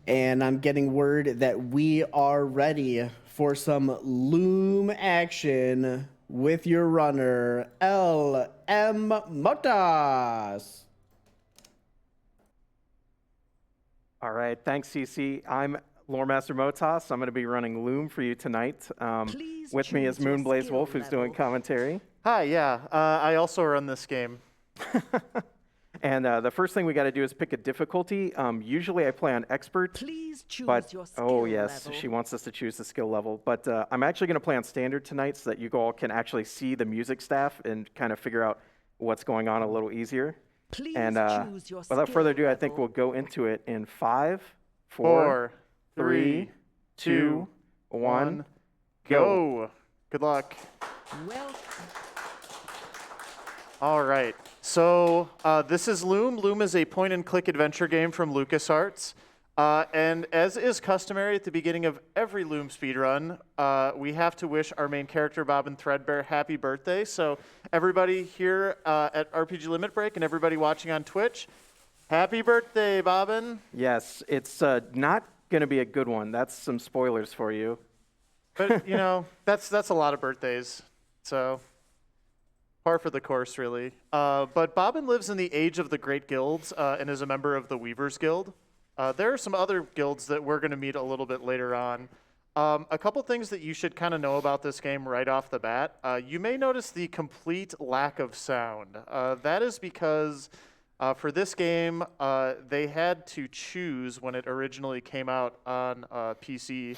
and I'm getting word that we are ready for some Loom action with your runner, LMMotoss. All right, thanks, CC. I'm Lore Master Motoss. I'm going to be running Loom for you tonight. With me is Moonblaze Wolf, who's doing commentary. Hi, yeah. I also run this game. And the first thing we got to do is pick a difficulty. Usually I play on Expert. Please choose but, your skill oh yes, level. she wants us to choose the skill level. But I'm actually going to play on Standard tonight so that you all can actually see the music staff and kind of figure out what's going on a little easier. Please And choose your without further ado, skill I think level. we'll go into it in 5, 4, 3, 2, 1, go. Good luck. Welcome. All right. So this is Loom. Loom is a point-and-click adventure game from LucasArts. And as is customary at the beginning of every Loom speedrun, we have to wish our main character, Bobbin Threadbare, happy birthday. So everybody here at RPG Limit Break and everybody watching on Twitch, happy birthday, Bobbin. Yes, it's not going to be a good one. That's some spoilers for you. But, you know, that's a lot of birthdays. So par for the course, really. But Bobbin lives in the age of the Great Guilds and is a member of the Weavers Guild. There are some other guilds that we're going to meet a little bit later on. A couple things that you should kind of know about this game right off the bat. You may notice the complete lack of sound. That is because for this game, they had to choose when it originally came out on PC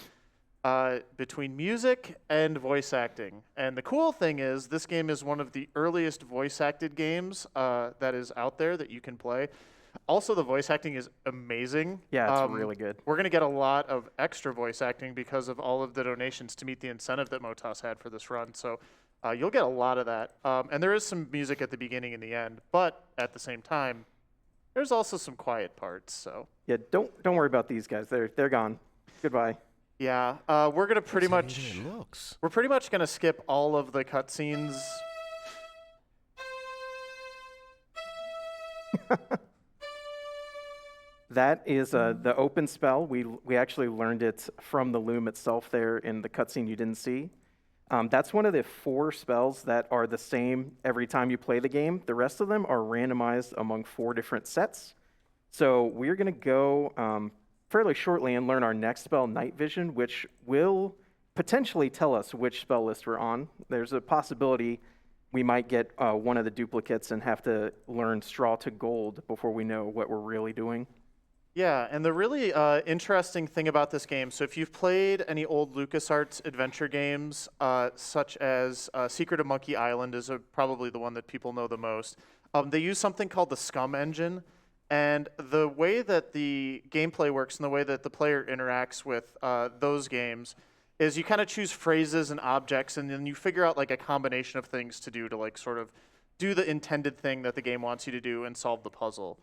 between music and voice acting. And the cool thing is this game is one of the earliest voice-acted games that is out there that you can play. Also, the voice acting is amazing. Yeah, it's really good. We're going to get a lot of extra voice acting because of all of the donations to meet the incentive that Motoss had for this run. So you'll get a lot of that. And there is some music at the beginning and the end. But at the same time, there's also some quiet parts. So Yeah, don't worry about these guys. They're gone. Goodbye. yeah, we're going to pretty much going to skip all of the cutscenes. That is the open spell. We actually learned it from the Loom itself there in the cutscene you didn't see. That's one of the 4 spells that are the same every time you play the game. The rest of them are randomized among 4 different sets. So we're going to go fairly shortly and learn our next spell, Night Vision, which will potentially tell us which spell list we're on. There's a possibility we might get one of the duplicates and have to learn Straw to Gold before we know what we're really doing. Yeah, and the really interesting thing about this game, so if you've played any old LucasArts adventure games, such as Secret of Monkey Island is probably the one that people know the most, they use something called the Scum engine, and the way that the gameplay works and the way that the player interacts with those games is you kind of choose phrases and objects, and then you figure out like a combination of things to do to like sort of do the intended thing that the game wants you to do and solve the puzzle.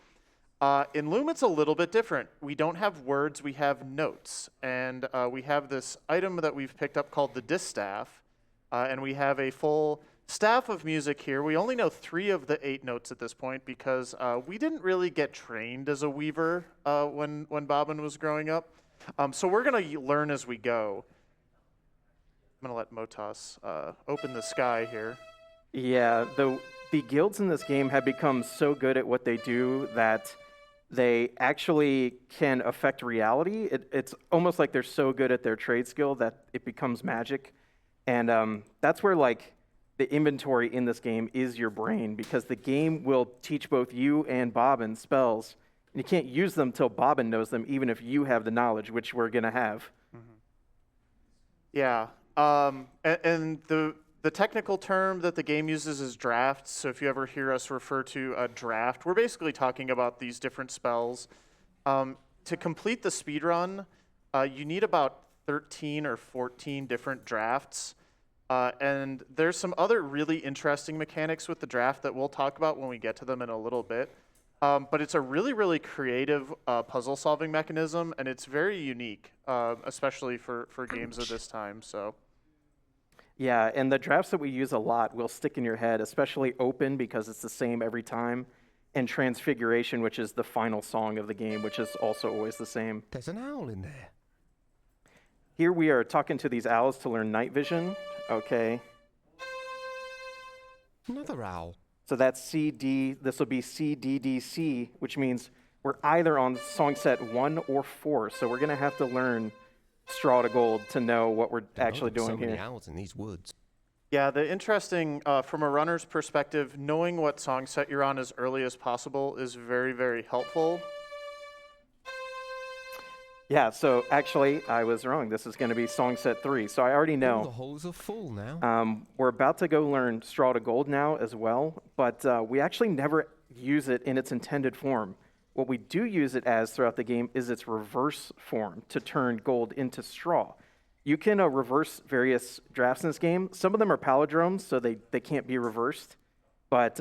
In Loom, it's a little bit different. We don't have words, we have notes. And we have this item that we've picked up called the distaff. And we have a full staff of music here. We only know 3 of the 8 notes at this point because we didn't really get trained as a weaver when Bobbin was growing up. So we're going to learn as we go. I'm going to let Motoss open the sky here. Yeah, the guilds in this game have become so good at what they do that they actually can affect reality. It's almost like they're so good at their trade skill that it becomes magic. And that's where like the inventory in this game is your brain, because the game will teach both you and Bobbin spells. And you can't use them till Bobbin knows them, even if you have the knowledge, which we're going to have. Mm-hmm. Yeah. And the technical term that the game uses is drafts. So if you ever hear us refer to a draft, we're basically talking about these different spells. To complete the speedrun, you need about 13 or 14 different drafts. And there's some other really interesting mechanics with the draft that we'll talk about when we get to them in a little bit. But it's a really, really creative puzzle-solving mechanism, and it's very unique, especially for games of this time. So. Yeah, and the drafts that we use a lot will stick in your head, especially open, because it's the same every time. and Transfiguration, which is the final song of the game, which is also always the same. There's an owl in there. Here we are talking to these owls to learn night vision. Okay. Another owl. So that's CD, this will be CDDC, which means we're either on song set 1 or 4. So we're going to have to learn Straw to Gold to know what we're actually doing so many here. owls in these woods. Yeah, the interesting, from a runner's perspective, knowing what song set you're on as early as possible is very, very helpful. Yeah, so actually, I was wrong. This is going to be song set 3. So I already All the know. holes are full now. We're about to go learn Straw to Gold now as well, but we actually never use it in its intended form. What we do use it as throughout the game is its reverse form to turn gold into straw. You can reverse various drafts in this game. Some of them are palindromes, so they can't be reversed, but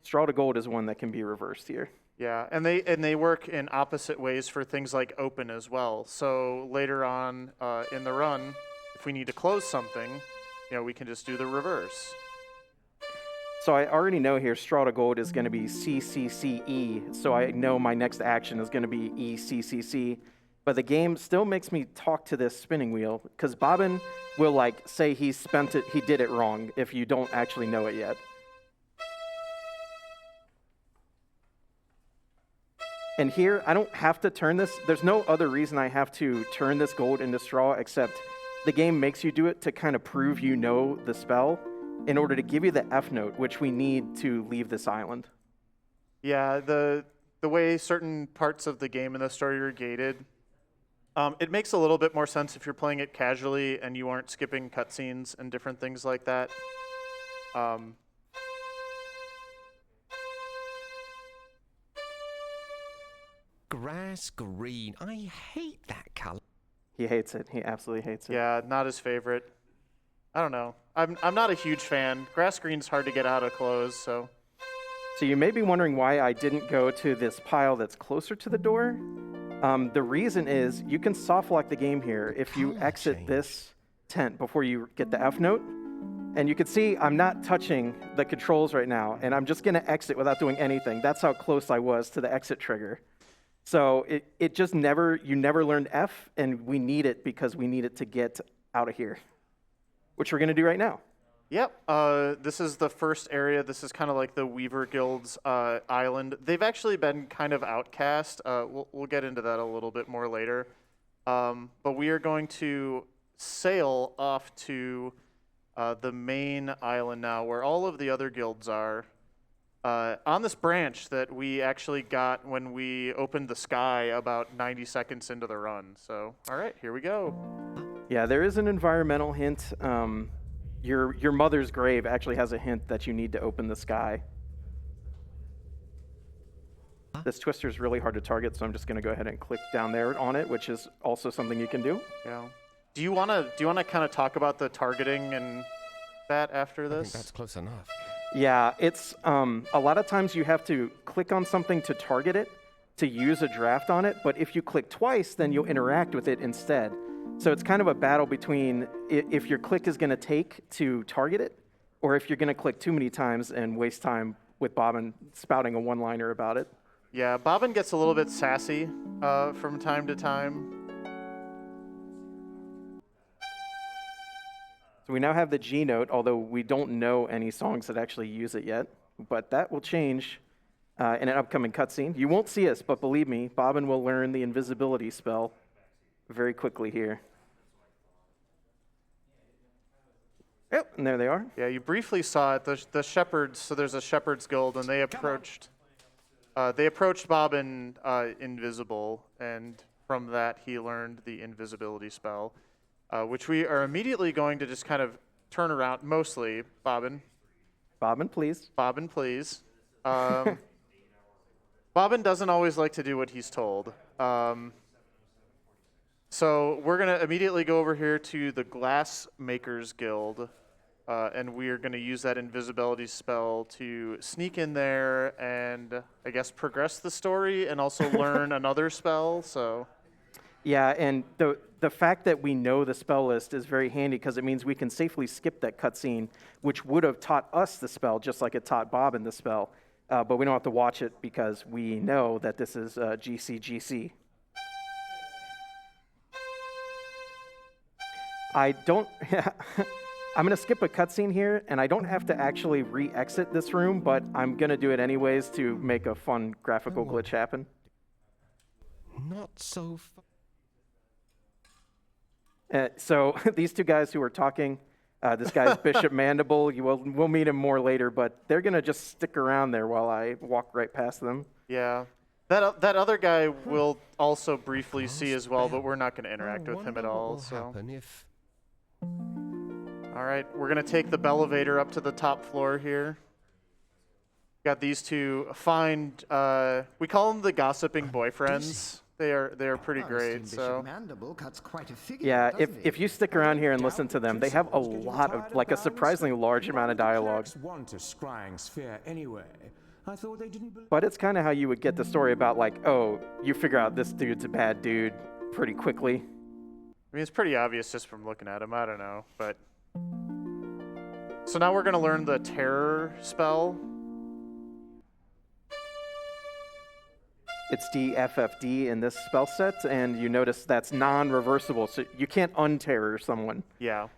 Straw to Gold is one that can be reversed here. Yeah, and they work in opposite ways for things like open as well. So later on in the run, if we need to close something, we can just do the reverse. So I already know here Straw to Gold is going to be CCCE, so I know my next action is going to be ECCC. But the game still makes me talk to this spinning wheel, because Bobbin will say he did it wrong if you don't actually know it yet. And here, I don't have to turn this. There's no other reason I have to turn this gold into straw except the game makes you do it to kind of prove you know the spell in order to give you the F note, which we need to leave this island. Yeah, the way certain parts of the game and the story are gated, it makes a little bit more sense if you're playing it casually and you aren't skipping cutscenes and different things like that. Grass green. I hate that color. He hates it. He absolutely hates it. Yeah, not his favorite. I don't know. I'm not a huge fan. Grass green's hard to get out of clothes, so. So you may be wondering why I didn't go to this pile that's closer to the door. The reason is you can soft lock the game here if you exit this tent before you get the F note. And you can see I'm not touching the controls right now, and I'm just going to exit without doing anything. That's how close I was to the exit trigger. So it just you never learned F, and we need it because we need it to get out of here, which we're going to do right now. Yep, this is the first area. This is kind of like the Weaver Guild's island. They've actually been kind of outcast. We'll get into that a little bit more later. But we are going to sail off to the main island now, where all of the other guilds are. On this branch that we actually got when we opened the sky about 90 seconds into the run. So, all right, here we go. Yeah, there is an environmental hint. Your mother's grave actually has a hint that you need to open the sky. This twister is really hard to target, so I'm just going to go ahead and click down there on it, which is also something you can do. Yeah. Do you want to kind of talk about the targeting and that after I this? think that's close enough. Yeah, it's a lot of times you have to click on something to target it, to use a draft on it, but if you click twice, then you'll interact with it instead. So it's kind of a battle between if your click is going to take to target it, or if you're going to click too many times and waste time with Bobbin spouting a one-liner about it. Yeah, Bobbin gets a little bit sassy from time to time. So we now have the G note, although we don't know any songs that actually use it yet, but that will change in an upcoming cutscene. You won't see us, but believe me, Bobbin will learn the invisibility spell very quickly here. Yep, and there they are. Yeah, you briefly saw it. The shepherds. So there's a shepherds guild, and they approached Bobbin invisible, and from that he learned the invisibility spell, which we are immediately going to just kind of turn around. Mostly, Bobbin. Bobbin, please. Bobbin, please. Bobbin doesn't always like to do what he's told. So we're going to immediately go over here to the Glassmakers Guild, and we are going to use that invisibility spell to sneak in there and, I guess, progress the story and also learn another spell. So, Yeah, and the fact that we know the spell list is very handy because it means we can safely skip that cutscene, which would have taught us the spell just like it taught Bobbin the spell. but we don't have to watch it because we know that this is GCGC. I don't... I'm going to skip a cutscene here, and I don't have to actually re-exit this room, but I'm going to do it anyways to make a fun graphical glitch happen. Not so So these two guys who are talking, this guy's Bishop Mandible. We'll meet him more later, but they're going to just stick around there while I walk right past them. Yeah. That other guy we'll also briefly see as well, but we're not going to interact with him at all. So. If... All right, we're going to take the Bellevator up to the top floor here. Got these two fine, we call them the gossiping boyfriends. They are pretty great. So yeah, if you stick around here and listen to them, they have a lot of, like a surprisingly large amount of dialogue. But it's kind of how you would get the story about like, oh, you figure out this dude's a bad dude pretty quickly. I mean, it's pretty obvious just from looking at him. I don't know, but... So now we're going to learn the terror spell. It's DFFD in this spell set, and you notice that's non-reversible, so you can't unterror someone. Yeah.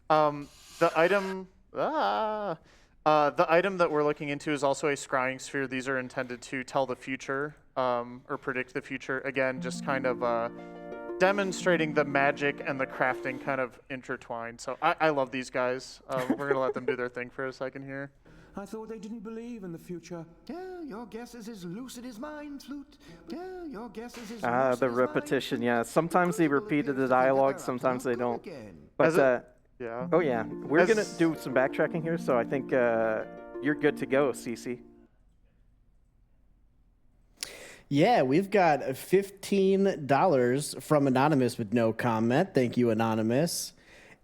The item that we're looking into is also a scrying sphere. These are intended to tell the future, or predict the future. Again, just kind of demonstrating the magic and the crafting kind of intertwined. So I love these guys. We're going to let them do their thing for a second here. I thought they didn't believe in the future. Yeah, your guess is as lucid as mine, Flute. Yeah, your guess is as the repetition, yeah. Sometimes they repeated the dialogue, sometimes they don't. But, yeah. Oh yeah, we're going to do some backtracking here, so I think you're good to go, Cece. Yeah, we've got $15 from Anonymous with no comment. Thank you, Anonymous.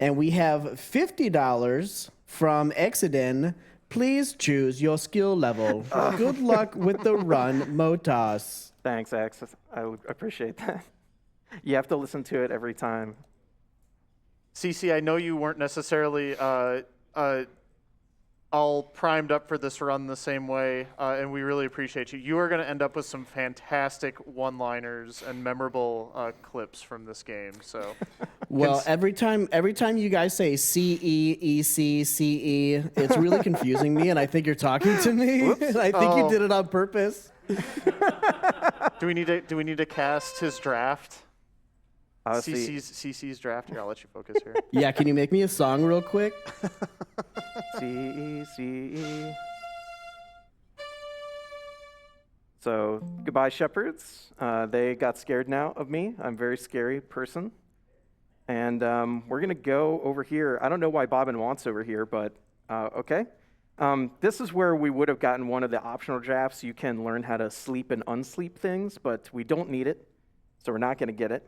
And we have $50 from Exiden. Please choose your skill level. Good luck with the run, Motoss. Thanks, X. I appreciate that. You have to listen to it every time. Cece, I know you weren't necessarily all primed up for this run the same way, and we really appreciate you. You are going to end up with some fantastic one-liners and memorable clips from this game. So, well, every time you guys say CE, EC, CE, it's really confusing me, and I think you're talking to me. I think you did it on purpose. Do we need to cast his draft? CC's draft. Here, I'll let you focus here. Yeah, can you make me a song real quick? CE. So, goodbye, shepherds. They got scared now of me. I'm a very scary person. And we're going to go over here. I don't know why Bobbin wants over here, but okay. This is where we would have gotten one of the optional drafts. You can learn how to sleep and unsleep things, but we don't need it, so we're not going to get it.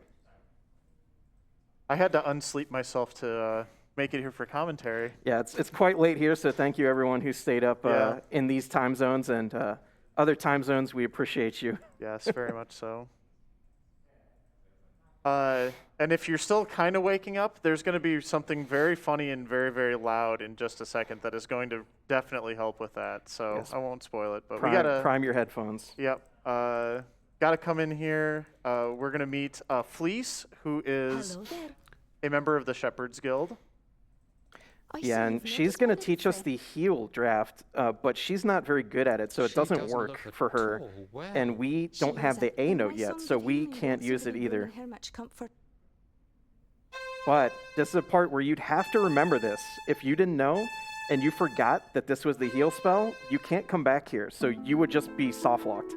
I had to unsleep myself to make it here for commentary. Yeah, it's quite late here, so thank you everyone who stayed up in these time zones and other time zones. We appreciate you. Yes, very much so. And if you're still kind of waking up, there's going to be something very funny and very, very loud in just a second that is going to definitely help with that. So yes. I won't spoil it, but we gotta prime your headphones. Yep. Got to come in here. We're going to meet Fleece, who is a member of the Shepherd's Guild. Yeah, and she's going to teach us the heal draft, but she's not very good at it, so it doesn't work for her. And we don't have the A note yet, so we can't use it either. But this is a part where you'd have to remember this. If you didn't know and you forgot that this was the heal spell, you can't come back here, so you would just be soft-locked.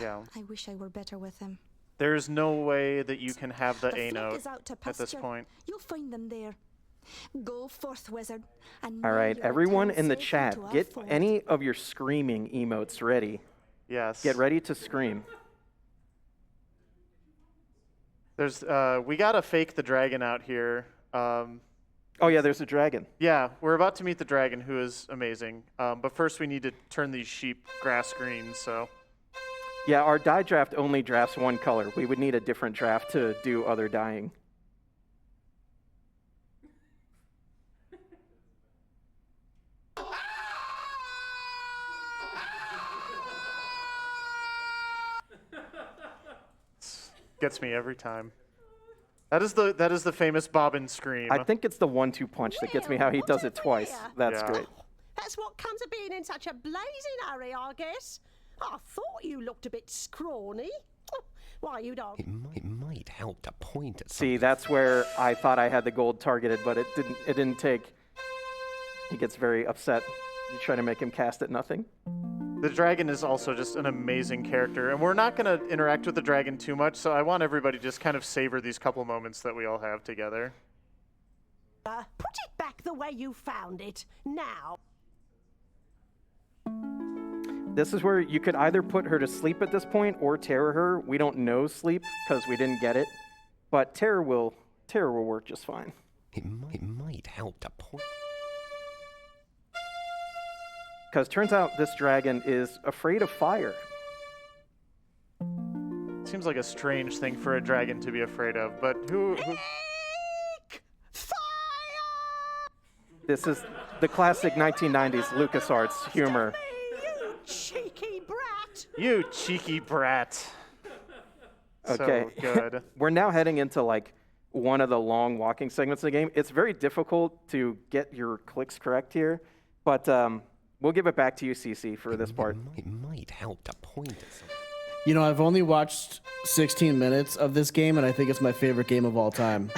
Yeah. I wish I were better with him. There's no way that you can have the A note at this point. You'll find them there. Go forth, wizard. And all right, everyone in the chat, get any of your screaming emotes ready. Yes. Get ready to scream. There's we gotta fake the dragon out here. Oh yeah, there's a dragon. Yeah, we're about to meet the dragon, who is amazing. But first we need to turn these sheep grass green, so. Yeah, our dye draft only drafts one color. We would need a different draft to do other dyeing. Gets me every time. That is the famous bobbin scream. I think it's the 1-2 punch that gets me how he does it twice. That's Yeah. great. That's what comes of being in such a blazing hurry, I guess. I thought you looked a bit scrawny. Why, you don't. It might help to point at See, something. that's where I thought I had the gold targeted, but it didn't take. He gets very upset. You try to make him cast at nothing. The dragon is also just an amazing character, and we're not going to interact with the dragon too much, so I want everybody to just kind of savor these couple moments that we all have together. Put it back the way you found it, now. This is where you could either put her to sleep at this point or terror her. We don't know sleep because we didn't get it, but terror will work just fine. It might help to point. Because turns out this dragon is afraid of fire. Seems like a strange thing for a dragon to be afraid of, but who Fire! This is the classic 1990s LucasArts humor. You cheeky brat! You cheeky brat. Okay. So good. We're now heading into like one of the long walking segments of the game. It's very difficult to get your clicks correct here, but we'll give it back to you, Cece, for this part. It might help to point at something. You know, I've only watched 16 minutes of this game, and I think it's my favorite game of all time.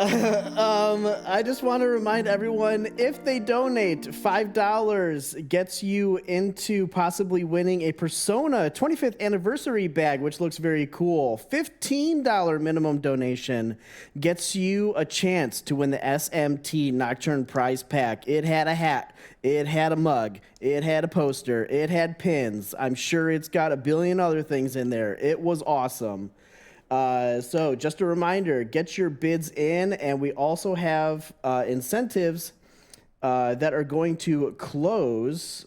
I just want to remind everyone, if they donate $5 gets you into possibly winning a Persona 25th anniversary bag, which looks very cool. $15 minimum donation gets you a chance to win the SMT Nocturne prize pack. It had a hat, it had a mug, it had a poster, it had pins. I'm sure it's got a billion other things in there. It was awesome. So just a reminder, get your bids in, and we also have incentives that are going to close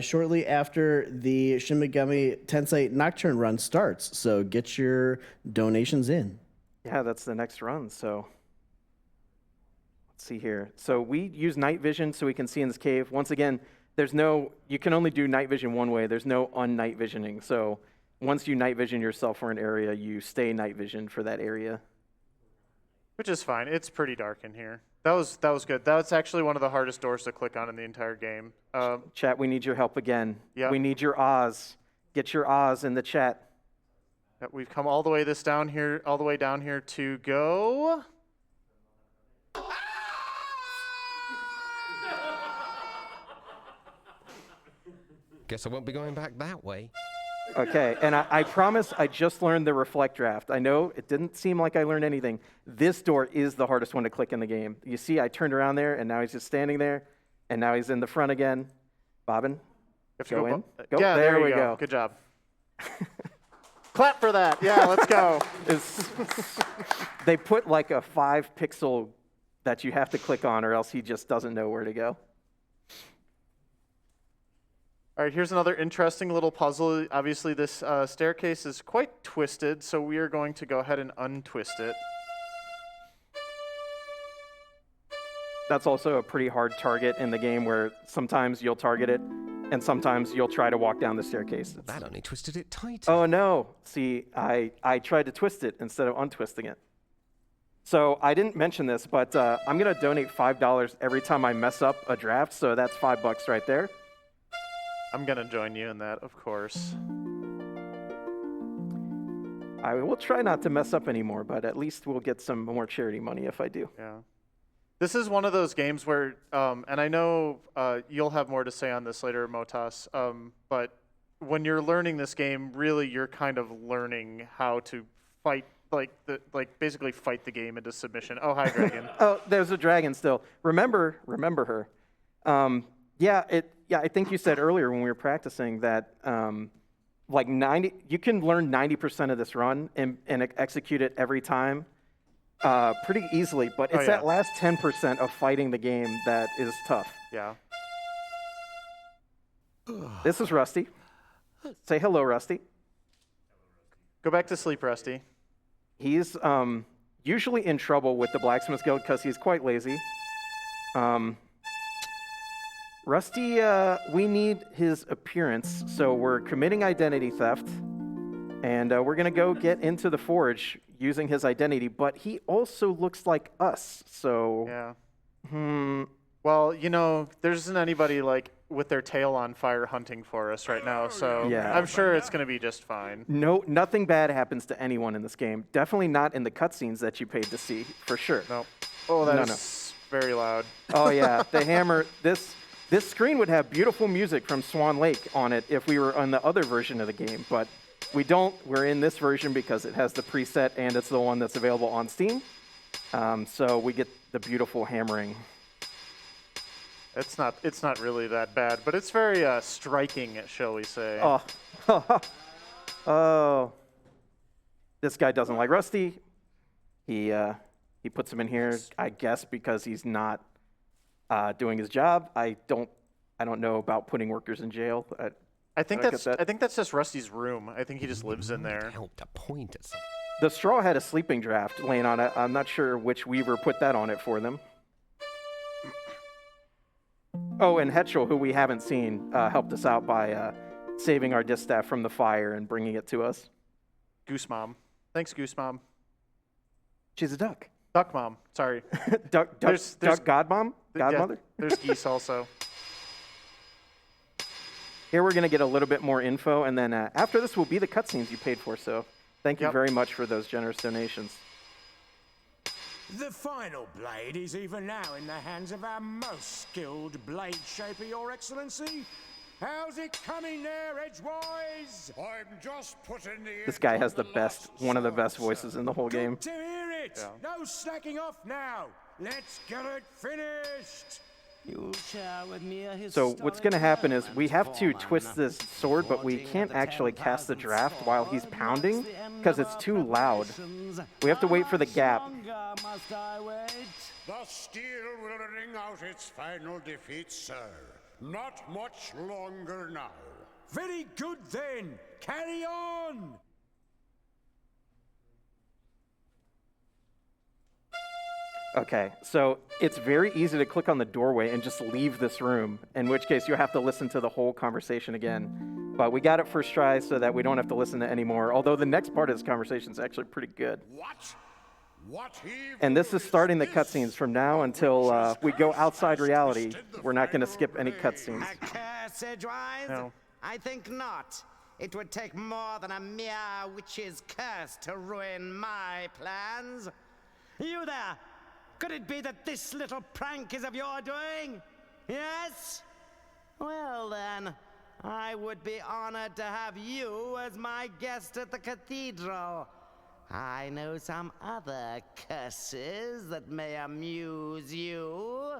shortly after the Shin Megami Tensei Nocturne run starts. So get your donations in. Yeah, that's the next run. So let's see here. So we use night vision so we can see in this cave. Once again, you can only do night vision one way. There's no un-night visioning. So once you night vision yourself for an area, you stay night vision for that area. Which is fine. It's pretty dark in here. That was good. That's actually one of the hardest doors to click on in the entire game. Chat, we need your help again. Yeah. We need your Oz. Get your Oz in the chat. We've come all the way down here to go. Guess I won't be going back that way. Okay, and I promise I just learned the reflect draft. I know it didn't seem like I learned anything. This door is the hardest one to click in the game. You see, I turned around there, and now he's just standing there, and now he's in the front again. Bobbin, go in. Go. Yeah, there we we go. go. Good job. Clap for that. Yeah, let's go. They put like a 5-pixel that you have to click on, or else he just doesn't know where to go. All right, here's another interesting little puzzle. Obviously, this staircase is quite twisted, so we are going to go ahead and untwist it. That's also a pretty hard target in the game where sometimes you'll target it, and sometimes you'll try to walk down the staircase. That only twisted it tighter. Oh no, see, I tried to twist it instead of untwisting it. So I didn't mention this, but I'm gonna donate $5 every time I mess up a draft, so that's $5 right there. I'm going to join you in that, of course. I will try not to mess up anymore, but at least we'll get some more charity money if I do. Yeah. This is one of those games where, and I know you'll have more to say on this later, Motoss, but when you're learning this game, really you're kind of learning how to fight, basically fight the game into submission. Oh, hi, Dragon. Oh, there's a dragon still. Remember her. I think you said earlier when we were practicing that you can learn 90% of this run and execute it every time pretty easily, but it's that last 10% of fighting the game that is tough. Yeah. This is Rusty. Say hello, Rusty. Go back to sleep, Rusty. He's usually in trouble with the Blacksmith Guild because he's quite lazy. Rusty, we need his appearance, so we're committing identity theft. And we're going to go get into the forge using his identity, but he also looks like us, so... Yeah. Well, you know, there isn't anybody, like, with their tail on fire hunting for us right now, so Yeah. I'm sure it's going to be just fine. No, nothing bad happens to anyone in this game. Definitely not in the cutscenes that you paid to see, for sure. Nope. Oh, that No, is very loud. Oh, yeah, the hammer... This screen would have beautiful music from Swan Lake on it if we were on the other version of the game, but we don't. We're in this version because it has the preset and it's the one that's available on Steam. So we get the beautiful hammering. It's not really that bad, but it's very striking, shall we say. Oh. Oh. This guy doesn't like Rusty. He puts him in here, I guess, because he's not doing his job. I don't know about putting workers in jail. I think that's just Rusty's room. I think he just lives in there. Help to point at something. The straw had a sleeping draft laying on it. I'm not sure which weaver put that on it for them. Oh, and Hetchel, who we haven't seen, helped us out by saving our distaff from the fire and bringing it to us. Goose Mom. Thanks, Goose Mom. She's a duck. Duck Mom. Sorry. Duck Godmom? Godmother? Yeah, there's geese also. Here we're going to get a little bit more info, and then after this will be the cutscenes you paid for, so thank you very much for those generous donations. The final blade is even now in the hands of our most skilled blade shaper, Your Excellency. How's it coming there, Edgewise? I'm just putting the... This guy has one of the best voices in the whole game. Good to hear it. Yeah. No slacking off now. Let's get it finished. So what's going to happen is we have to twist this sword, but we can't actually cast the draft while he's pounding because it's too loud. We have to wait for the gap. The steel will ring out its final defeat, sir. Not much longer now. Very good then. Carry on. Okay, so it's very easy to click on the doorway and just leave this room, in which case you have to listen to the whole conversation again. But we got it first try so that we don't have to listen to any more, although the next part of this conversation is actually pretty good. And this is starting the cutscenes from now until we go outside reality. We're not going to skip any cutscenes. A curse, Edgewise? No. I think not. It would take more than a mere witch's curse to ruin my plans. You there! Could it be that this little prank is of your doing? Yes? Well then, I would be honored to have you as my guest at the cathedral. I know some other curses that may amuse you.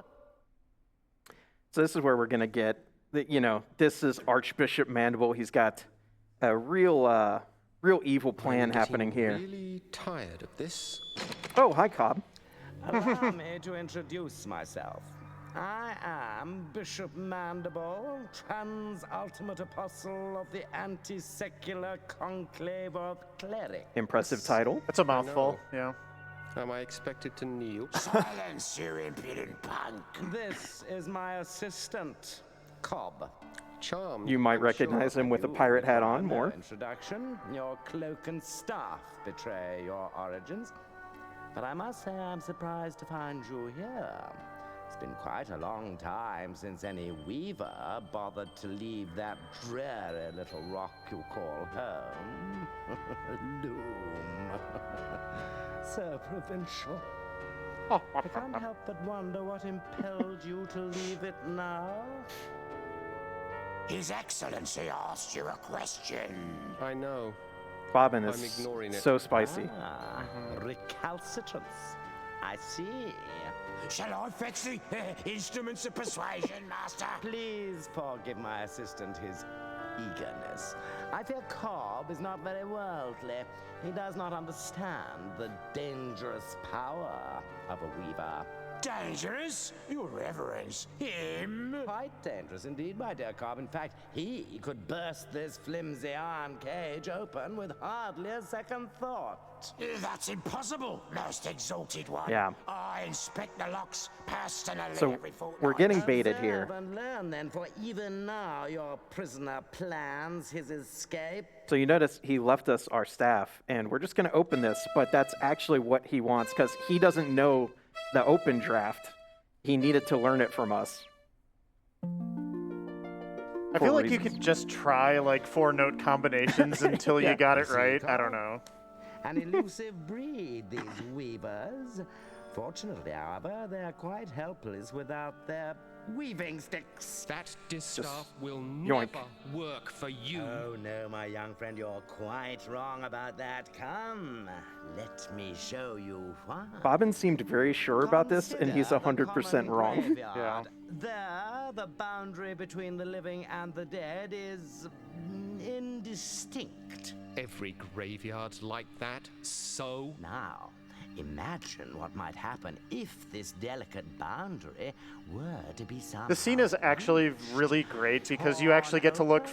So this is where we're going to get, this is Archbishop Mandible. He's got a real evil plan happening here. Really tired of this. Oh, hi, Cobb. Allow me to introduce myself. I am Bishop Mandible, trans-ultimate apostle of the anti-secular conclave of clerics. Impressive title. That's a mouthful, yeah. Am I expected to kneel? Silence, you impudent punk. This is my assistant, Cobb. Charmed. You might recognize him with a pirate hat on No more. introduction. Your cloak and staff betray your origins. But I must say I'm surprised to find you here. It's been quite a long time since any weaver bothered to leave that dreary little rock you call home. Loom. So provincial. I can't help but wonder what impelled you to leave it now. His Excellency asked you a question. I know. Bobbin I'm is ignoring it. so spicy. Recalcitrance. I see. Shall I fetch the instruments of persuasion, Master? Please forgive my assistant his eagerness. I fear Cobb is not very worldly. He does not understand the dangerous power of a weaver. Dangerous? Your Reverence, him? Quite dangerous indeed, my dear Cobb. In fact, he could burst this flimsy iron cage open with hardly a second thought. That's impossible, most exalted one. Yeah. I inspect the locks personally So every fortnight. we're getting baited Observe here. and learn then, for even now your prisoner plans his escape. So you notice he left us our staff, and we're just going to open this, but that's actually what he wants because he doesn't know the open draft. He needed to learn it from us. I For feel like you reasons. could just try like 4-note combinations until Yeah. you got it right. I don't know. An elusive breed, these weavers. Fortunately, however, they're quite helpless without their weaving sticks. That distaff will yoink. never work for you. Oh no, my young friend, you're quite wrong about that. Come, let me show you why. Bobbin seemed very sure about this, and he's Consider the 100% common wrong. graveyard. There, the boundary between the living and the dead is indistinct. Every graveyard's like that, so Now, imagine what might happen if this delicate boundary were to be somehow The scene is actually really great because you actually get to look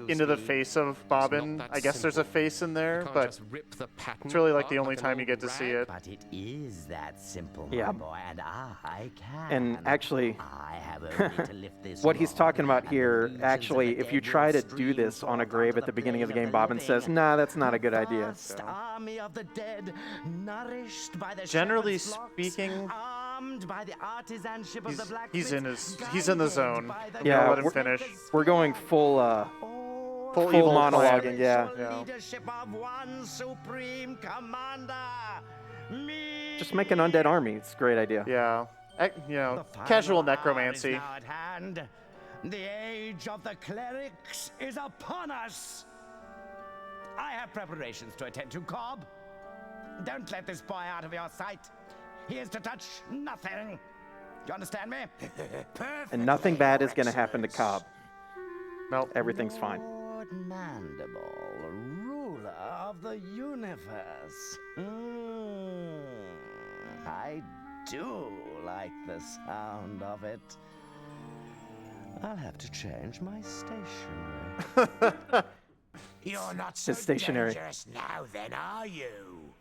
into the face of Bobbin. that I guess there's a simple. face in you there, can't see just rip the pattern it's really like apart the only an time you old get to see rag. it. But it is that simple, Yeah. my boy, and I can. And actually, I have only to lift this what he's rod, talking about and here, the legions of actually, the if you dead try will to do stream this on a forth grave onto at the beginning of the plane game, Bobbin living. says, nah, that's not a good The idea. vast army of the dead, nourished by the Generally shepherd's flocks, speaking, armed by the artisanship of the he's in blacksmiths, he's in the guided zone. by the I'm Yeah, gonna let him we're- finish. We're going full Full full evil plan. monologuing, yeah. Yeah. leadership of one supreme commander. Me. Just make an undead army. It's a great idea. Yeah. You know, The final casual hour is necromancy. now at hand. The age of the clerics is upon us. I have preparations to attend to, Cobb. Don't let this boy out of your sight. He is to touch nothing. Do you understand me? And nothing bad is going to happen to Cobb. Nope. Everything's fine. Lord Mandible, ruler of the universe. I do like the sound of it. I'll have to change my stationery. You're not so It's stationary. dangerous now, then, are you?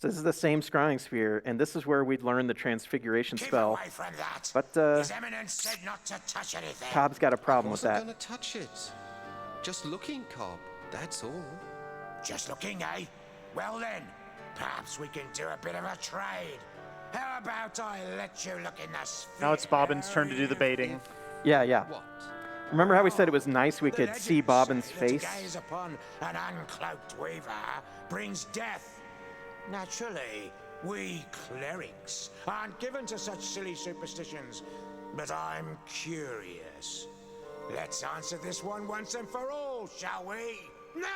So this is the same scrying sphere, and this is where we'd learn the transfiguration Keep spell. away from that. But His Eminence said not to touch anything. Cobb's got a problem with Wasn't that. gonna touch it. Just looking, Cobb. That's all. Just looking, eh? Well then, perhaps we can do a bit of a trade. How about I let you look in the sphere? Now it's Bobbin's turn to do the baiting. Yeah, yeah. What? Remember how we said it was nice we The could see legends Bobbin's say that to face? gaze upon an uncloaked weaver brings death. Naturally, we clerics aren't given to such silly superstitions, but I'm curious. Let's answer this one once and for all, shall we? No!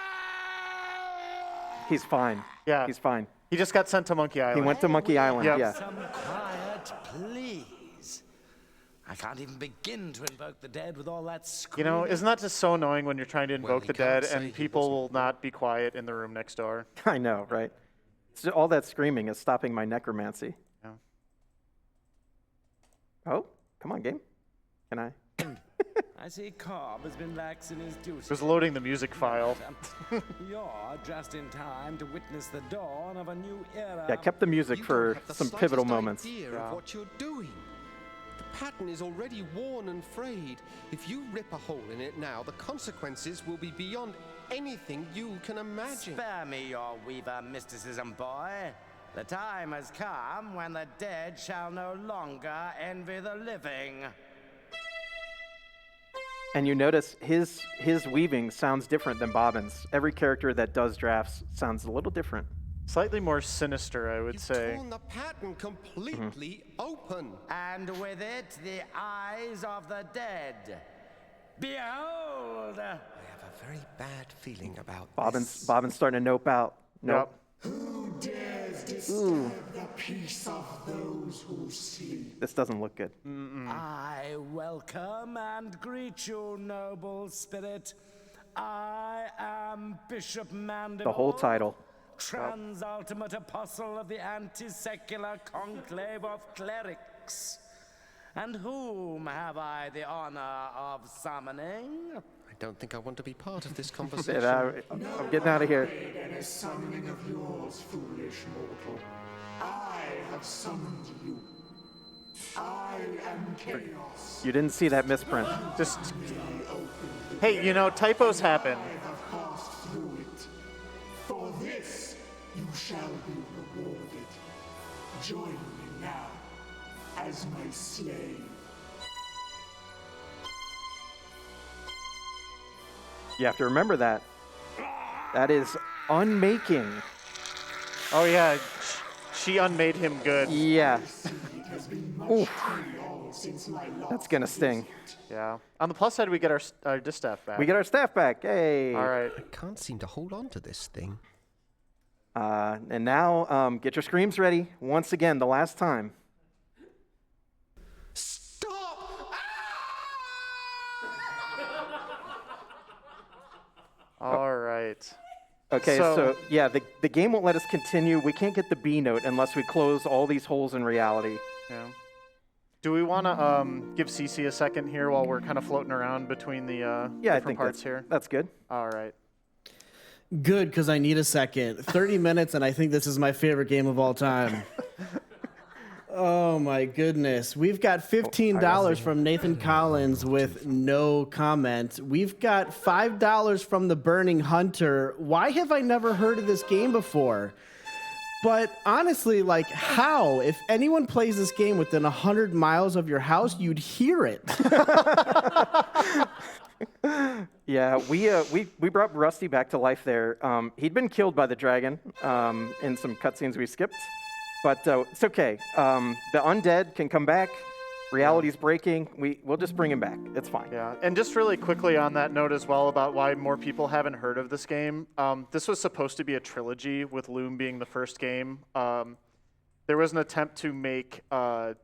He's fine. Yeah. He's fine. He just got sent to Monkey He Island. went to Monkey Island, Yep. yeah. Some quiet, please. I can't even begin to invoke the dead with all that You screaming. know, isn't that just so annoying when you're trying to invoke he the can't dead say and he people will wasn't not be quiet in the room next door? I know, right? So all that screaming is stopping my necromancy. Yeah. Oh, come on, game. Can I? I see Cobb has been lax in his duty. Just loading the music file. You're just in time to witness the dawn of a new era. Yeah, I kept the music You for don't have the some pivotal slightest moments. idea Yeah. of what you're doing. The pattern is already worn and frayed. If you rip a hole in it now, the consequences will be beyond anything you can imagine. Spare me your weaver mysticism, boy. The time has come when the dead shall no longer envy the living. And you notice his weaving sounds different than Bobbin's. Every character that does drafts sounds a little different. Slightly more sinister, I would You've say. torn the pattern completely open. And with it, the eyes of the dead. Behold! I have a very bad feeling about Bobbin's starting to nope out. Nope. Yep. Who dares disturb the peace of those who sleep? This doesn't look good. I welcome and greet you, noble spirit. I am Bishop Mandible. The whole title. trans-ultimate apostle of the anti-secular conclave of clerics. And whom have I the honor of summoning? I don't think I want to be part of this Get conversation. out. I'm getting out of here. And a summoning of yours, foolish mortal. I have summoned you. I am chaos. You didn't see that misprint. Just, hey, you know, typos happen. I have passed through it. For this, you shall be rewarded. Join me now as my slave. You have to remember that. That is unmaking. Oh yeah, she unmade him good. Yeah. It has been much Oof. too long since my last That's gonna sting. Yeah. On the plus side, we get our distaff back. We get our staff back. Hey. All right. I can't seem to hold on to this thing. And now, get your screams ready. Once again, the last time. Stop! All right. Okay, so yeah, the game won't let us continue. We can't get the B note unless we close all these holes in reality. Yeah. Do we want to give Cece a second here while we're kind of floating around between the Yeah, I different think parts here? that's good. All right. Good, because I need a second. 30 minutes, and I think this is my favorite game of all time. Oh, my goodness. We've got $15 from Nathan Collins with no comment. We've got $5 from The Burning Hunter. Why have I never heard of this game before? But honestly, like, how? If anyone plays this game within 100 miles of your house, you'd hear it. Yeah, we brought Rusty back to life there. He'd been killed by the dragon in some cutscenes we skipped, but it's okay. The undead can come back. Reality's breaking. We'll just bring him back. It's fine. Yeah, and just really quickly on that note as well about why more people haven't heard of this game. This was supposed to be a trilogy with Loom being the first game. There was an attempt to make a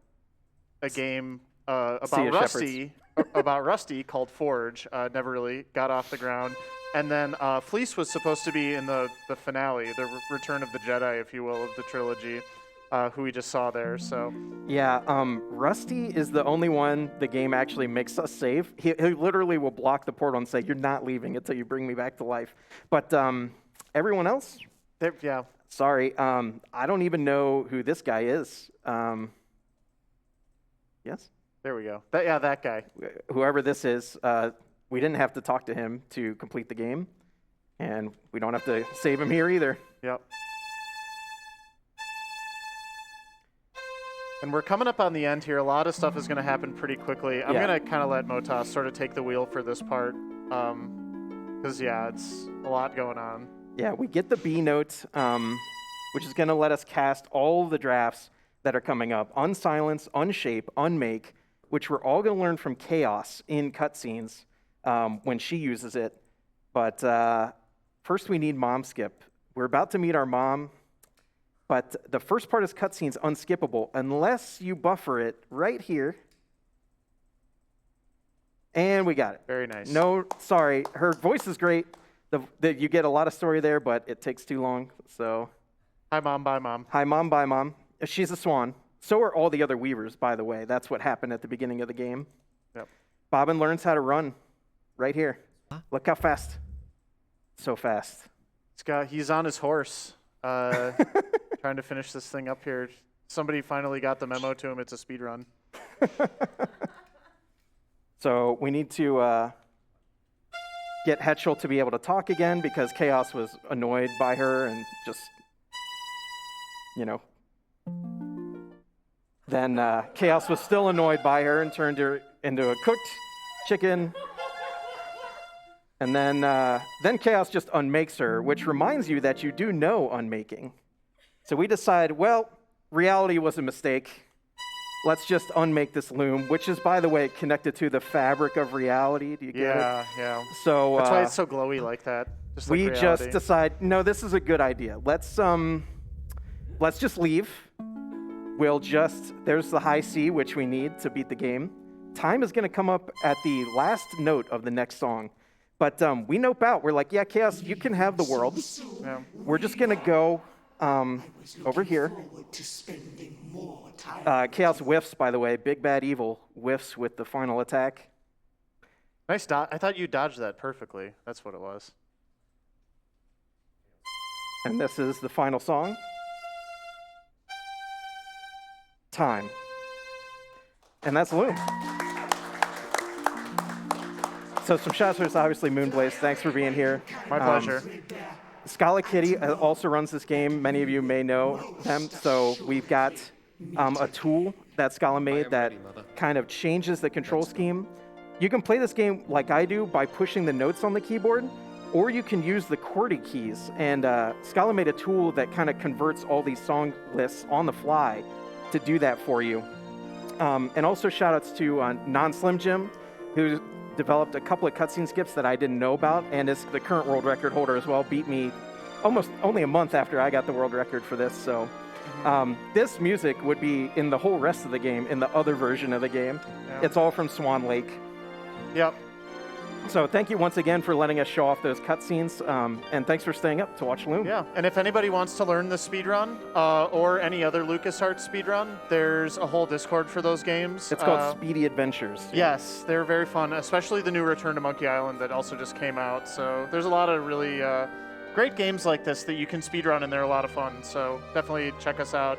game about Rusty called Forge. Never really got off the ground. And then Fleece was supposed to be in the finale, the Return of the Jedi, if you will, of the trilogy. Who we just saw there, so. Yeah, Rusty is the only one the game actually makes us save. He literally will block the portal and say, "You're not leaving until you bring me back to life." But everyone else? Yeah. Sorry, I don't even know who this guy is. Yes? There we go. That guy. Whoever this is, we didn't have to talk to him to complete the game, and we don't have to save him here either. Yep. And we're coming up on the end here. A lot of stuff is going to happen pretty quickly. I'm going to kind of let Motoss sort of take the wheel for this part. Because, it's a lot going on. Yeah, we get the B note, which is going to let us cast all the drafts that are coming up. Unsilence, Unshape, Unmake, which we're all going to learn from Chaos in cutscenes when she uses it. But first we need Mom Skip. We're about to meet our mom. But the first part is cutscenes unskippable unless you buffer it right here. And we got it. Very nice. No, sorry. Her voice is great. You get a lot of story there, but it takes too long. So, Hi, Mom. Bye, Mom. Hi, Mom. Bye, Mom. She's a swan. So are all the other Weavers, by the way. That's what happened at the beginning of the game. Yep. Bobbin learns how to run right here. Look how fast. So fast. He's on his horse. Trying to finish this thing up here. Somebody finally got the memo to him. It's a speed run. So we need to get Hetchel to be able to talk again because Chaos was annoyed by her and just, Then Chaos was still annoyed by her and turned her into a cooked chicken. And then Chaos just unmakes her, which reminds you that you do know unmaking. So we decide, well, reality was a mistake. Let's just unmake this loom, which is, by the way, connected to the fabric of reality. Do you get it? Yeah. So that's why it's so glowy like that. Just like reality. Just decide, no, this is a good idea. Let's just leave. There's the high C, which we need to beat the game. Time is going to come up at the last note of the next song. But we nope out. We're like, yeah, Chaos, you can have the world. Yeah. We're just going to go over here. Forward to spending more time. Chaos whiffs, by the way. Big Bad Evil whiffs with the final attack. Nice dodge. I thought you dodged that perfectly. That's what it was. And this is the final song. Time. And that's Loom. So some shots for obviously Moonblaze. Thanks for being here. My pleasure. Scala Kitty also runs this game. Many of you may know them. So we've got a tool that Scala made that kind of changes the control scheme. You can play this game like I do by pushing the notes on the keyboard, or you can use the QWERTY keys. And Scala made a tool that kind of converts all these song lists on the fly to do that for you. And also shout outs to Non-Slim Jim, who developed a couple of cutscene skips that I didn't know about, and is the current world record holder as well. Beat me almost only a month after I got the world record for this. So this music would be in the whole rest of the game, in the other version of the game. Yeah. It's all from Swan Lake. Yep. So thank you once again for letting us show off those cutscenes, and thanks for staying up to watch Loom. Yeah, and if anybody wants to learn the speedrun or any other LucasArts speedrun, there's a whole Discord for those games. It's called Speedy Adventures. Yes, they're very fun, especially the new Return to Monkey Island that also just came out. So there's a lot of really great games like this that you can speedrun, and they're a lot of fun. So definitely check us out.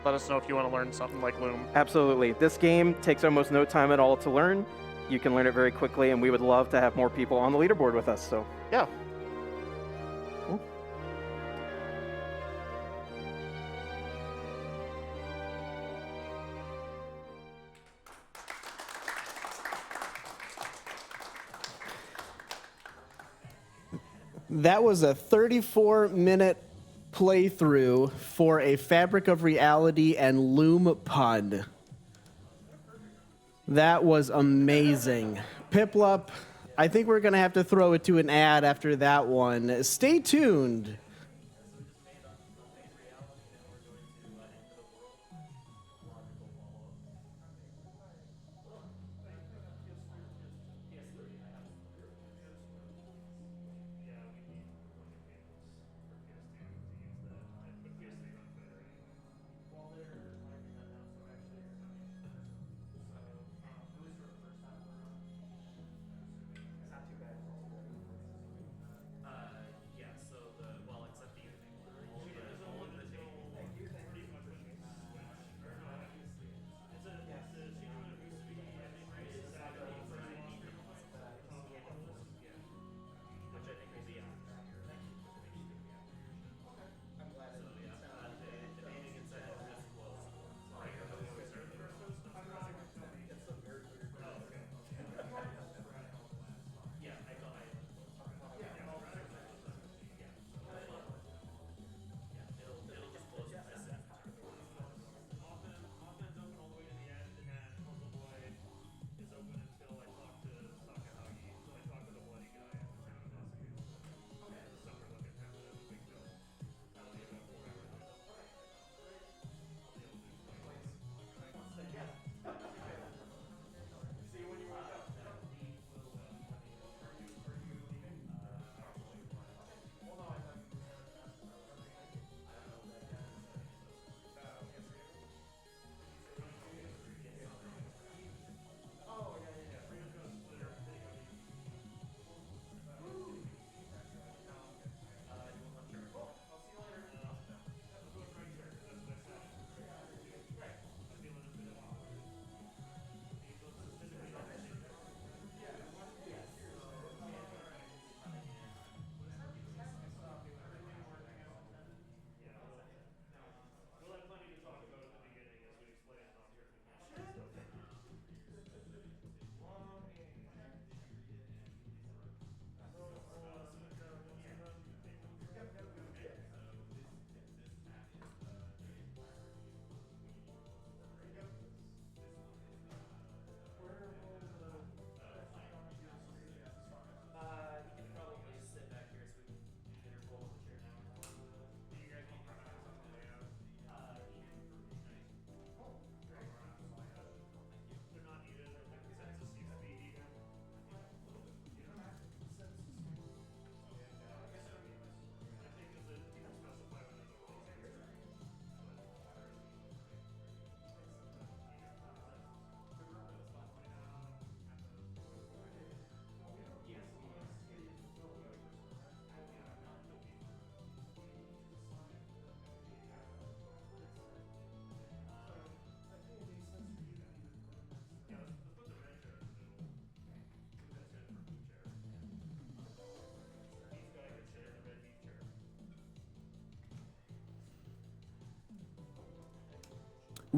Let us know if you want to learn something like Loom. Absolutely. This game takes almost no time at all to learn. You can learn it very quickly, and we would love to have more people on the leaderboard with us. So Yeah. cool. That was a 34-minute playthrough for a Fabric of Reality and Loom pun. That was amazing. Piplup, I think we're going to have to throw it to an ad after that one. Stay tuned.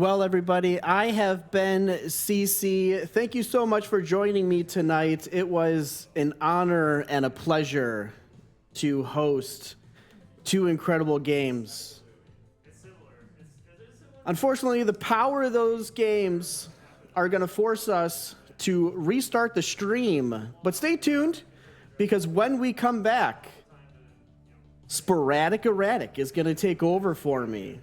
Well, everybody, I have been CC. Thank you so much for joining me tonight. It was an honor and a pleasure to host two incredible games. Unfortunately, the power of those games are going to force us to restart the stream. But stay tuned, because when we come back, Sporadic Erratic is going to take over for me.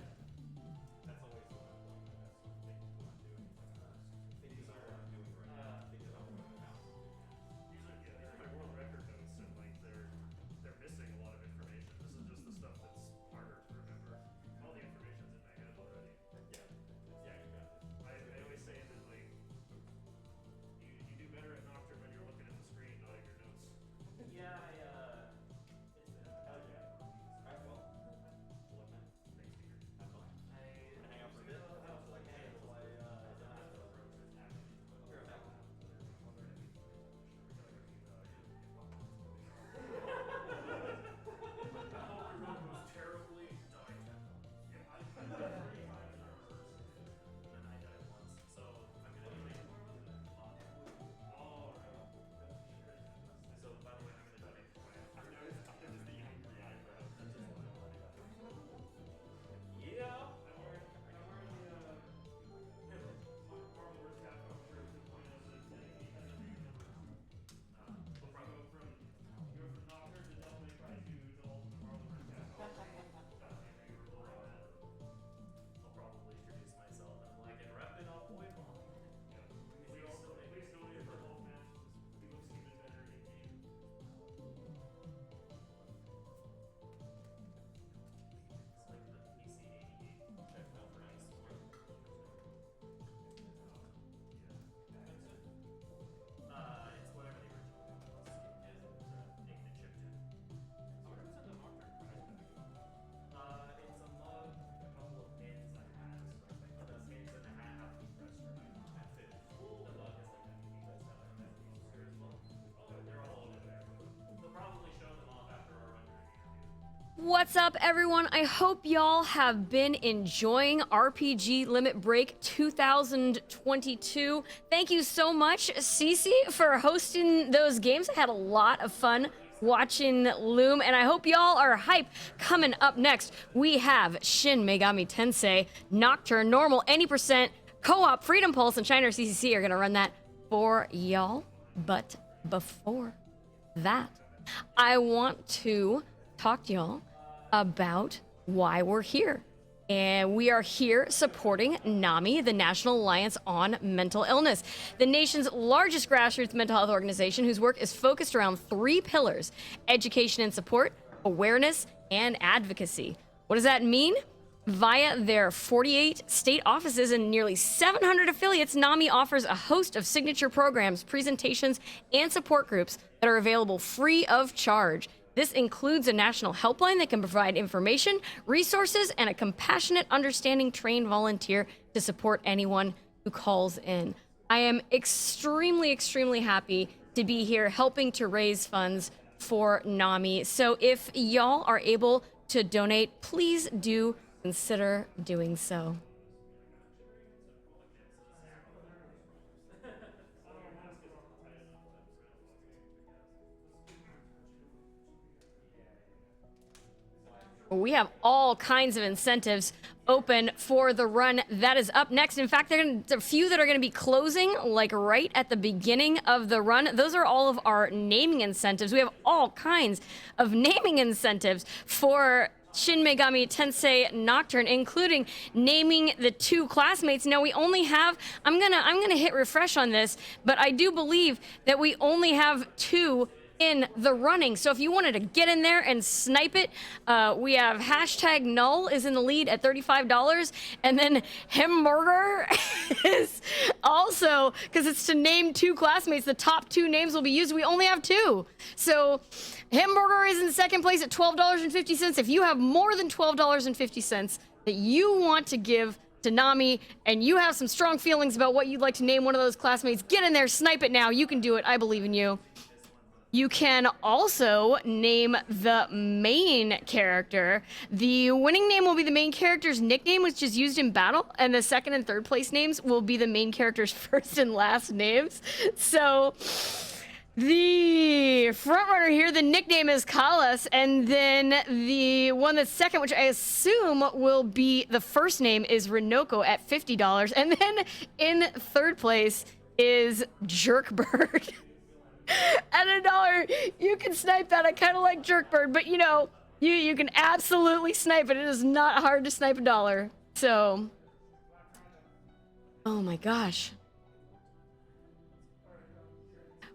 What's up, everyone? I hope y'all have been enjoying RPG Limit Break 2022. Thank you so much, Cece, for hosting those games. I had a lot of fun watching Loom, and I hope y'all are hype. Coming up next, we have Shin Megami Tensei, Nocturne, Normal, Any Percent, Co-op, Freedom Pulse, and Shiner CCC are gonna run that for y'all. But before that, I want to talk to y'all about why we're here. And we are here supporting NAMI, the National Alliance on Mental Illness, the nation's largest grassroots mental health organization whose work is focused around 3 pillars: education and support, awareness, and advocacy. What does that mean? Via their 48 state offices and nearly 700 affiliates, NAMI offers a host of signature programs, presentations, and support groups that are available free of charge. This includes a national helpline that can provide information, resources, and a compassionate, understanding, trained volunteer to support anyone who calls in. I am extremely, extremely happy to be here helping to raise funds for NAMI. So if y'all are able to donate, please do consider doing so. We have all kinds of incentives open for the run that is up next. In fact, there's a few that are going to be closing like right at the beginning of the run. Those are all of our naming incentives. We have all kinds of naming incentives for Shin Megami Tensei Nocturne, including naming the 2 classmates. Now we only have, I'm gonna hit refresh on this, but I do believe that we only have 2 in the running. So if you wanted to get in there and snipe it, we have hashtag null is in the lead at $35, and then Hamburger is also, because it's to name 2 classmates, the top 2 names will be used. We only have 2. So Hamburger is in second place at $12.50. If you have more than $12.50 that you want to give to NAMI, and you have some strong feelings about what you'd like to name one of those classmates, get in there, snipe it now. You can do it. I believe in you. You can also name the main character. The winning name will be the main character's nickname, which is used in battle, and the second and third place names will be the main character's first and last names. So the front runner here, the nickname is Kalas, and then the one that's second, which I assume will be the first name, is Renoko at $50, and then in third place is Jerkbird. At $1, you can snipe that. I kind of like Jerkbird, but you know, you can absolutely snipe it. It is not hard to snipe $1. So, oh my gosh.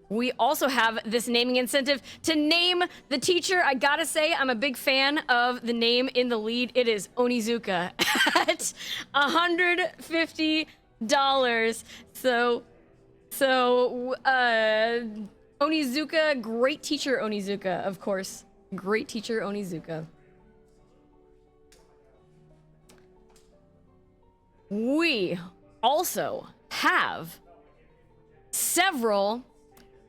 We also have this naming incentive to name the teacher. I gotta say, I'm a big fan of the name in the lead. It is Onizuka at $150. So, Onizuka, great teacher Onizuka, of course. Great teacher Onizuka. We also have several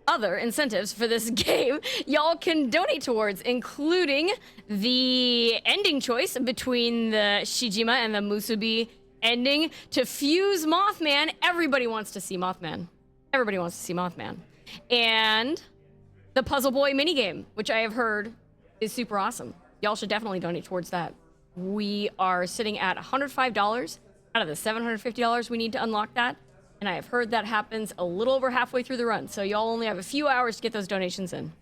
other incentives for this game y'all can donate towards, including the ending choice between the Shijima and the Musubi ending to fuse Mothman. Everybody wants to see Mothman. Everybody wants to see Mothman. And the Puzzle Boy minigame, which I have heard is super awesome. Y'all should definitely donate towards that. We are sitting at $105 out of the $750 we need to unlock that. And I have heard that happens a little over halfway through the run. So y'all only have a few hours to get those donations in.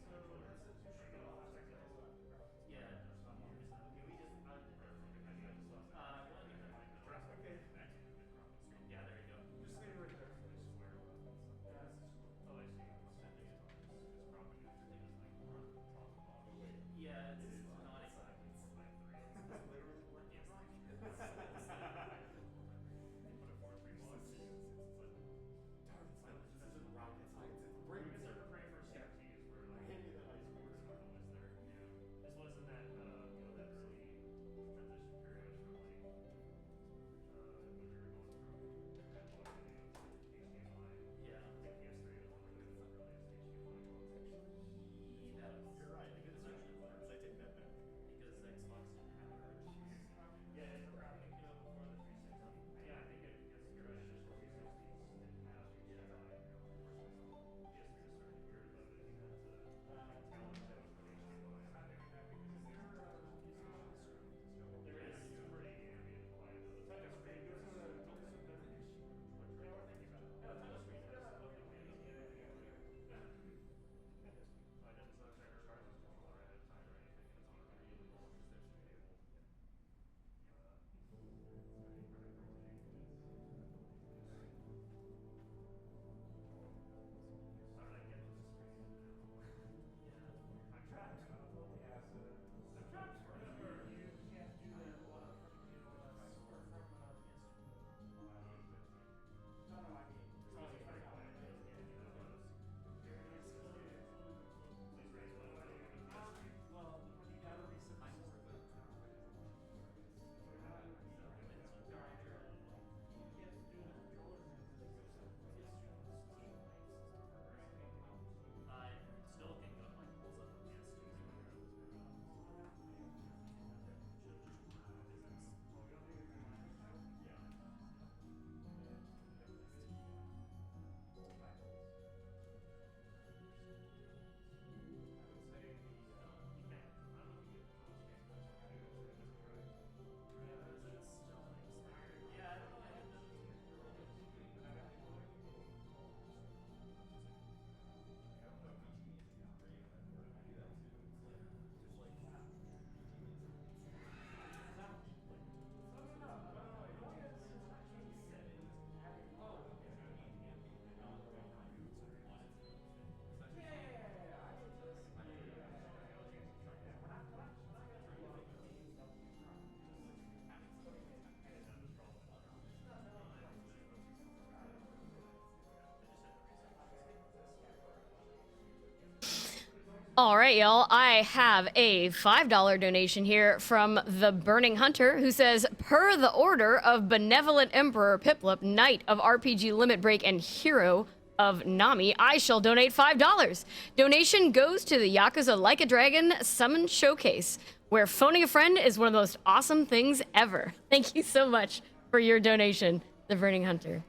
All right, y'all. I have a $5 donation here from the Burning Hunter, who says, per the order of Benevolent Emperor Piplup, Knight of RPG Limit Break and Hero of Nami, I shall donate $5. Donation goes to the Yakuza Like a Dragon Summon Showcase, where phoning a friend is one of the most awesome things ever. Thank you so much for your donation, The Burning Hunter.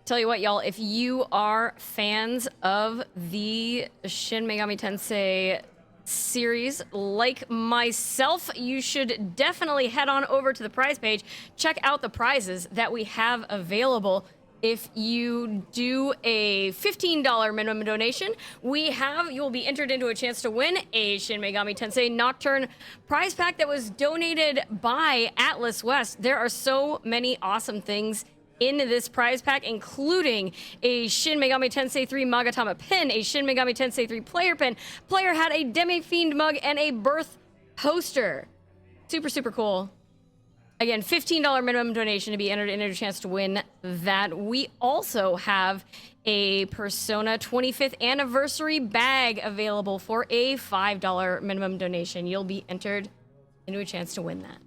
Tell you what, y'all, if you are fans of the Shin Megami Tensei series like myself, you should definitely head on over to the prize page. Check out the prizes that we have available. If you do a $15 minimum donation, you'll be entered into a chance to win a Shin Megami Tensei Nocturne prize pack that was donated by Atlas West. There are so many awesome things in this prize pack, including a Shin Megami Tensei 3 Magatama pin, a Shin Megami Tensei 3 player pin. Player had a Demi-Fiend mug and a birth poster. Super, super cool. Again, $15 minimum donation to be entered in a chance to win that. We also have a Persona 25th anniversary bag available for a $5 minimum donation. You'll be entered into a chance to win that.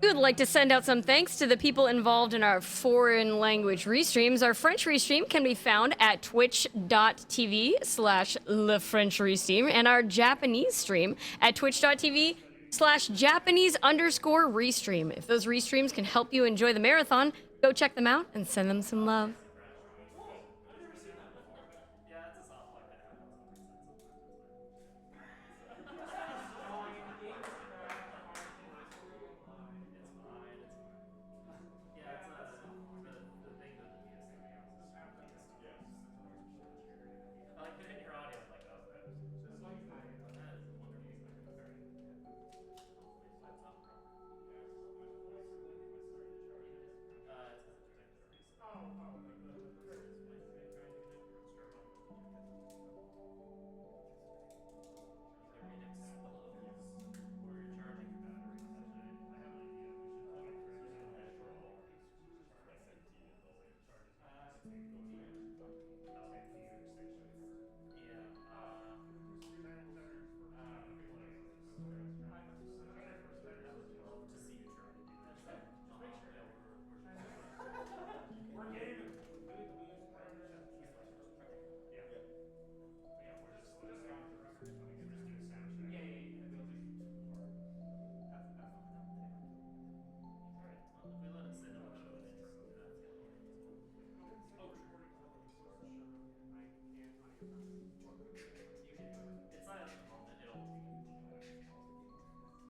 We would like to send out some thanks to the people involved in our foreign language restreams. Our French restream can be found at twitch.tv/LeFrenchRestream, and our Japanese stream at twitch.tv/Japanese_restream. If those restreams can help you enjoy the marathon, go check them out and send them some love.